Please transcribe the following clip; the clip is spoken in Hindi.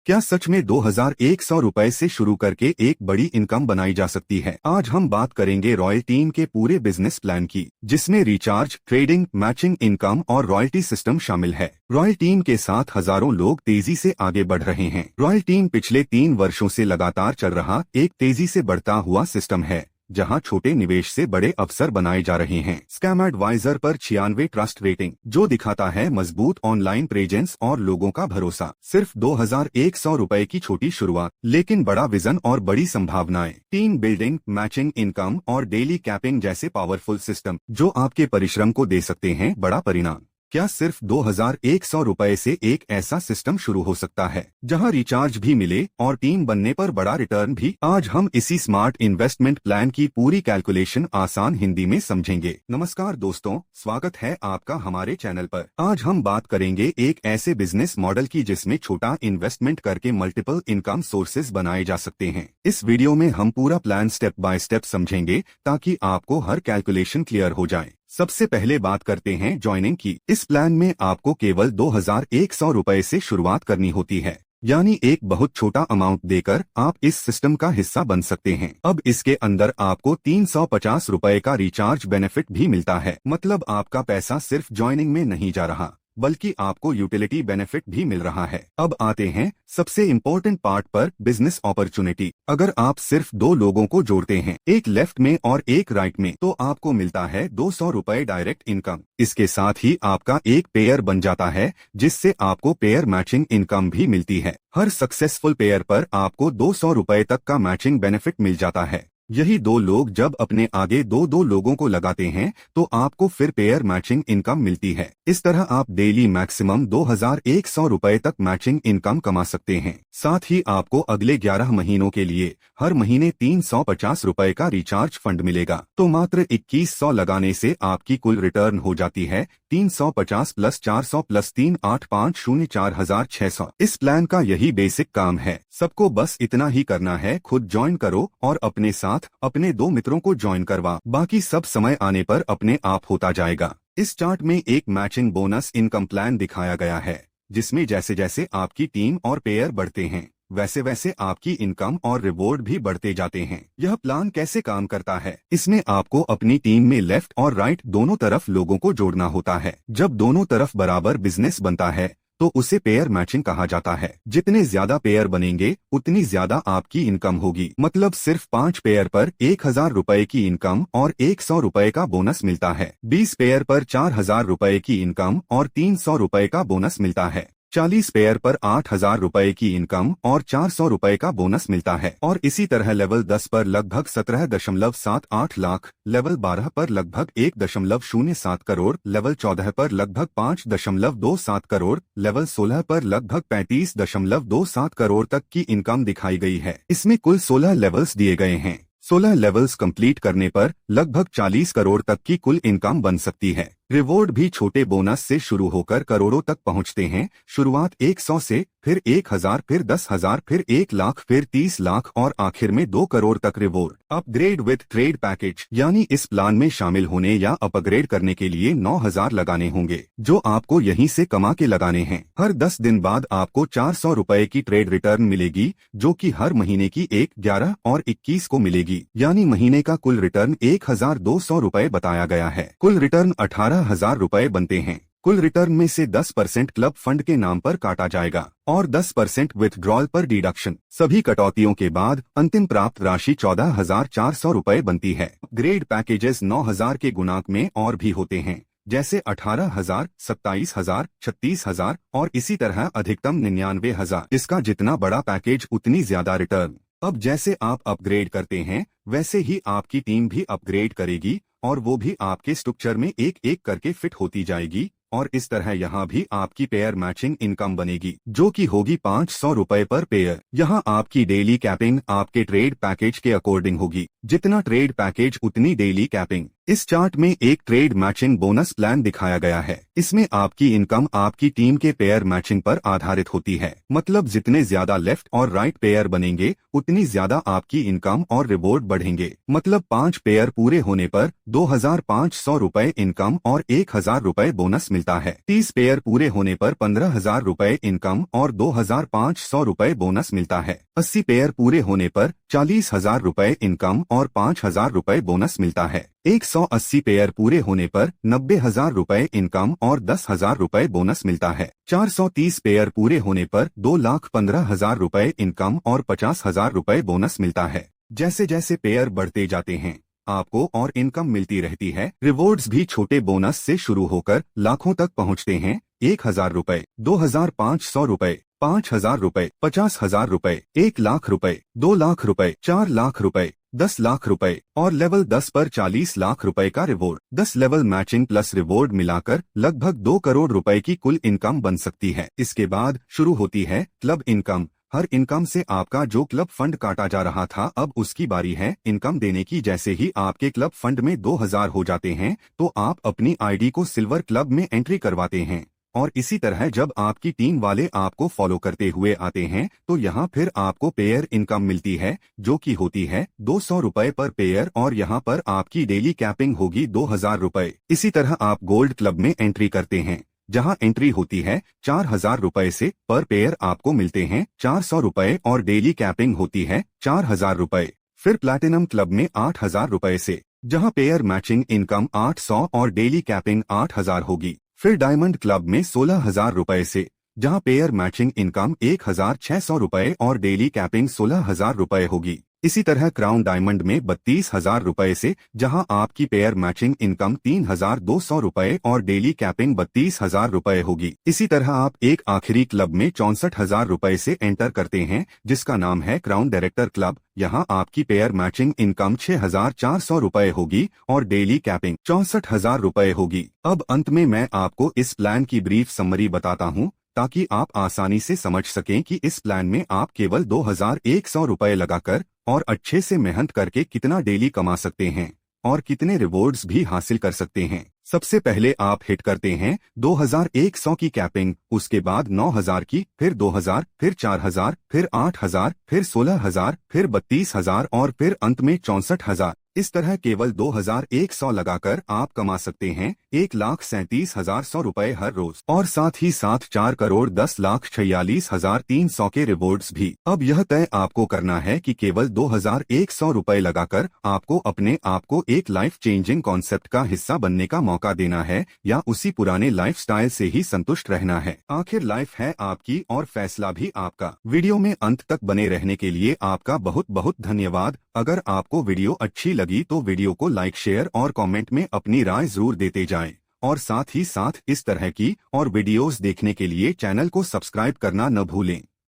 क्या सच में 2100 रुपए से शुरू करके एक बड़ी इनकम बनाई जा सकती है? आज हम बात करेंगे रॉयल टीम के पूरे बिजनेस प्लान की, जिसमें रिचार्ज, ट्रेडिंग, मैचिंग इनकम और रॉयल्टी सिस्टम शामिल है। रॉयल टीम के साथ हजारों लोग तेजी से आगे बढ़ रहे हैं। रॉयल टीम पिछले 3 वर्षों से लगातार चल रहा एक तेजी से बढ़ता हुआ सिस्टम है, जहां छोटे निवेश से बड़े अवसर बनाए जा रहे हैं। स्कैम एडवाइजर पर 96 ट्रस्ट रेटिंग, जो दिखाता है मजबूत ऑनलाइन प्रेजेंस और लोगों का भरोसा। सिर्फ 2100 रुपए की छोटी शुरुआत, लेकिन बड़ा विजन और बड़ी संभावनाएं। टीम बिल्डिंग, मैचिंग इनकम और डेली कैपिंग जैसे पावरफुल सिस्टम, जो आपके परिश्रम को दे सकते हैं बड़ा परिणाम। क्या सिर्फ 2100 रुपए से एक ऐसा सिस्टम शुरू हो सकता है, जहां रिचार्ज भी मिले और टीम बनने पर बड़ा रिटर्न भी? आज हम इसी स्मार्ट इन्वेस्टमेंट प्लान की पूरी कैलकुलेशन आसान हिंदी में समझेंगे। नमस्कार दोस्तों, स्वागत है आपका हमारे चैनल पर। आज हम बात करेंगे एक ऐसे बिजनेस मॉडल की जिसमें छोटा इन्वेस्टमेंट करके मल्टीपल इनकम सोर्सेज बनाए जा सकते हैं। इस वीडियो में हम पूरा प्लान स्टेप बाय स्टेप समझेंगे, ताकि आपको हर कैलकुलेशन क्लियर हो जाए। सबसे पहले बात करते हैं ज्वाइनिंग की। इस प्लान में आपको केवल 2100 रुपए से शुरुआत करनी होती है, यानी एक बहुत छोटा अमाउंट देकर आप इस सिस्टम का हिस्सा बन सकते हैं। अब इसके अंदर आपको 350 रुपए का रिचार्ज बेनिफिट भी मिलता है, मतलब आपका पैसा सिर्फ ज्वाइनिंग में नहीं जा रहा, बल्कि आपको यूटिलिटी बेनिफिट भी मिल रहा है। अब आते हैं सबसे इम्पोर्टेंट पार्ट पर, बिजनेस अपॉर्चुनिटी। अगर आप सिर्फ 2 लोगों को जोड़ते हैं, एक लेफ्ट में और एक राइट में, तो आपको मिलता है 200 रुपए डायरेक्ट इनकम। इसके साथ ही आपका एक पेयर बन जाता है, जिससे आपको पेयर मैचिंग इनकम भी मिलती है। हर सक्सेसफुल पेयर पर आपको 200 रुपए तक का मैचिंग बेनिफिट मिल जाता है। यही 2 लोग जब अपने आगे दो लोगों को लगाते हैं, तो आपको फिर पेयर मैचिंग इनकम मिलती है। इस तरह आप डेली मैक्सिमम 2100 रुपए तक मैचिंग इनकम कमा सकते हैं। साथ ही आपको अगले 11 महीनों के लिए हर महीने 350 रुपए का रिचार्ज फंड मिलेगा। तो मात्र 2100 लगाने से आपकी कुल रिटर्न हो जाती है 350 प्लस 400 प्लस 38504,600। इस प्लान का यही बेसिक काम है। सबको बस इतना ही करना है, खुद ज्वाइन करो और अपने साथ अपने 2 मित्रों को ज्वाइन करवा। बाकी सब समय आने पर अपने आप होता जाएगा। इस चार्ट में एक मैचिंग बोनस इनकम प्लान दिखाया गया है, जिसमें जैसे जैसे आपकी टीम और पेयर बढ़ते हैं, वैसे वैसे आपकी इनकम और रिवॉर्ड भी बढ़ते जाते हैं। यह प्लान कैसे काम करता है? इसमें आपको अपनी टीम में लेफ्ट और राइट दोनों तरफ लोगों को जोड़ना होता है। जब दोनों तरफ बराबर बिजनेस बनता है, तो उसे पेयर मैचिंग कहा जाता है। जितने ज्यादा पेयर बनेंगे, उतनी ज्यादा आपकी इनकम होगी। मतलब सिर्फ 5 पेयर पर 1000 रुपए की इनकम और 100 रुपए का बोनस मिलता है। 20 पेयर पर 4000 रुपए की इनकम और 300 रुपए का बोनस मिलता है। 40 पेयर पर 8000 रुपए की इनकम और 400 रुपए का बोनस मिलता है। और इसी तरह लेवल 10 पर लगभग 17.78 लाख, लेवल 12 पर लगभग 1.07 करोड़, लेवल 14 पर लगभग 5.27 करोड़, लेवल 16 पर लगभग 35.27 करोड़ तक की इनकम दिखाई गई है। इसमें कुल 16 लेवल्स दिए गए हैं। 16 लेवल्स कंप्लीट करने पर लगभग 40 करोड़ तक की कुल इनकम बन सकती है। रिवॉर्ड भी छोटे बोनस से शुरू होकर करोड़ों तक पहुंचते हैं। शुरुआत 100 से, फिर 1000, फिर 10,000, फिर 1 लाख, फिर 30 लाख और आखिर में 2 करोड़ तक reward. Upgrade with trade package, यानी इस प्लान में शामिल होने या अपग्रेड करने के लिए 9000 लगाने होंगे, जो आपको यहीं से कमा के लगाने हैं। हर 10 दिन बाद आपको 400 रुपए की ट्रेड रिटर्न मिलेगी, जो कि हर महीने की 1, 11 और 21 को मिलेगी। यानी महीने का कुल रिटर्न 1200 रुपए बताया गया है। कुल रिटर्न 18,000 रुपए बनते हैं। कुल रिटर्न में से 10% क्लब फंड के नाम पर काटा जाएगा और 10% विथड्रॉल पर डिडक्शन। सभी कटौतियों के बाद अंतिम प्राप्त राशि 14,400 रुपए बनती है। ग्रेड पैकेजेस 9000 के गुणांक में और भी होते हैं, जैसे 18,000, 27,000, 36,000 और इसी तरह अधिकतम 99,000। इसका जितना बड़ा पैकेज उतनी ज्यादा रिटर्न। अब जैसे आप अपग्रेड करते हैं, वैसे ही आपकी टीम भी अपग्रेड करेगी और वो भी आपके स्ट्रक्चर में एक एक करके फिट होती जाएगी। और इस तरह यहाँ भी आपकी पेयर मैचिंग इनकम बनेगी, जो कि होगी 500 रुपए पर पेयर। यहाँ आपकी डेली कैपिंग आपके ट्रेड पैकेज के अकॉर्डिंग होगी। जितना ट्रेड पैकेज उतनी डेली कैपिंग। इस चार्ट में एक ट्रेड मैचिंग बोनस प्लान दिखाया गया है। इसमें आपकी इनकम आपकी टीम के पेयर मैचिंग पर आधारित होती है। मतलब जितने ज्यादा लेफ्ट और राइट पेयर बनेंगे उतनी ज्यादा आपकी इनकम और रिवॉर्ड बढ़ेंगे। मतलब 5 पेयर पूरे होने पर 2500 रुपए इनकम और 1000 रुपए बोनस मिलता है। 30 पेयर पूरे होने पर 15,000 रुपए इनकम और 2500 रुपए बोनस मिलता है। 80 पेयर पूरे होने पर 40,000 रुपए इनकम और 5,000 रुपए बोनस मिलता है। 180 पेयर पूरे होने पर 90,000 रुपए इनकम और 10,000 रुपए बोनस मिलता है। 430 पेयर पूरे होने पर 2,15,000 रुपए इनकम और 50,000 रुपए बोनस मिलता है। जैसे जैसे पेयर बढ़ते जाते हैं आपको और इनकम मिलती रहती है। रिवॉर्ड्स भी छोटे बोनस से शुरू होकर लाखों तक पहुंचते हैं। 1,000 रुपए, 2,500 रुपए, 5,000 रुपए, 50,000 रुपए, 1 लाख रुपए, 2 लाख रुपए, 4 लाख रुपए, 10 लाख रुपए और लेवल 10 पर 40 लाख रुपए का reward. 10 level matching plus reward मिलाकर लगभग 2 करोड़ रुपए की कुल इनकम बन सकती है। इसके बाद शुरू होती है क्लब इनकम। हर इनकम से आपका जो क्लब फंड काटा जा रहा था अब उसकी बारी है इनकम देने की। जैसे ही आपके क्लब फंड में 2,000 हो जाते हैं तो आप अपनी आईडी को सिल्वर क्लब में एंट्री करवाते हैं। और इसी तरह जब आपकी टीम वाले आपको फॉलो करते हुए आते हैं तो यहाँ फिर आपको पेयर इनकम मिलती है जो कि होती है 200 रुपए पर पेयर और यहाँ पर आपकी डेली कैपिंग होगी 2,000 रुपए। इसी तरह आप गोल्ड क्लब में एंट्री करते हैं जहां एंट्री होती है 4,000 रुपए से। पर पेयर आपको मिलते हैं 400 रुपए और डेली कैपिंग होती है 4,000 रुपए। फिर प्लैटिनम क्लब में 8,000 रुपए से जहां पेयर मैचिंग इनकम 800 और डेली कैपिंग 8,000 होगी। फिर डायमंड क्लब में 16,000 रुपए से जहां पेयर मैचिंग इनकम 1,600 रुपए और डेली कैपिंग 16,000 रुपए होगी। इसी तरह क्राउन डायमंड में 32,000 रुपए से जहां आपकी पेयर मैचिंग इनकम 3,200 रुपए और डेली कैपिंग 32,000 रुपए होगी। इसी तरह आप एक आखिरी क्लब में 64,000 रुपए से एंटर करते हैं जिसका नाम है क्राउन डायरेक्टर क्लब। यहां आपकी पेयर मैचिंग इनकम 6,400 रुपए होगी और डेली कैपिंग 64,000 रुपए होगी। अब अंत में मैं आपको इस प्लान की ब्रीफ समरी बताता हूं ताकि आप आसानी से समझ सकें कि इस प्लान में आप केवल 2,100 रुपए लगाकर और अच्छे से मेहनत करके कितना डेली कमा सकते हैं और कितने रिवॉर्ड्स भी हासिल कर सकते हैं। सबसे पहले आप हिट करते हैं 2,100 की कैपिंग, उसके बाद 9,000 की, फिर 2,000, फिर 4,000, फिर 8,000, फिर 16,000, फिर 32,000 और फिर अंत में 64,000। इस तरह केवल 2,100 लगाकर आप कमा सकते हैं 1,37,100 रुपए हर रोज और साथ ही साथ 4,10,46,300 के रिवॉर्ड्स भी। अब यह तय आपको करना है कि केवल 2,100 रुपए लगाकर आपको अपने आप को एक लाइफ चेंजिंग कॉन्सेप्ट का हिस्सा बनने का मौका देना है या उसी पुराने लाइफस्टाइल से ही संतुष्ट रहना है। आखिर लाइफ है आपकी और फैसला भी आपका। वीडियो में अंत तक बने रहने के लिए आपका बहुत बहुत धन्यवाद। अगर आपको वीडियो अच्छी लगी तो वीडियो को लाइक, शेयर और कमेंट में अपनी राय जरूर देते जाएं और साथ ही साथ इस तरह की और वीडियोस देखने के लिए चैनल को सब्सक्राइब करना न भूलें।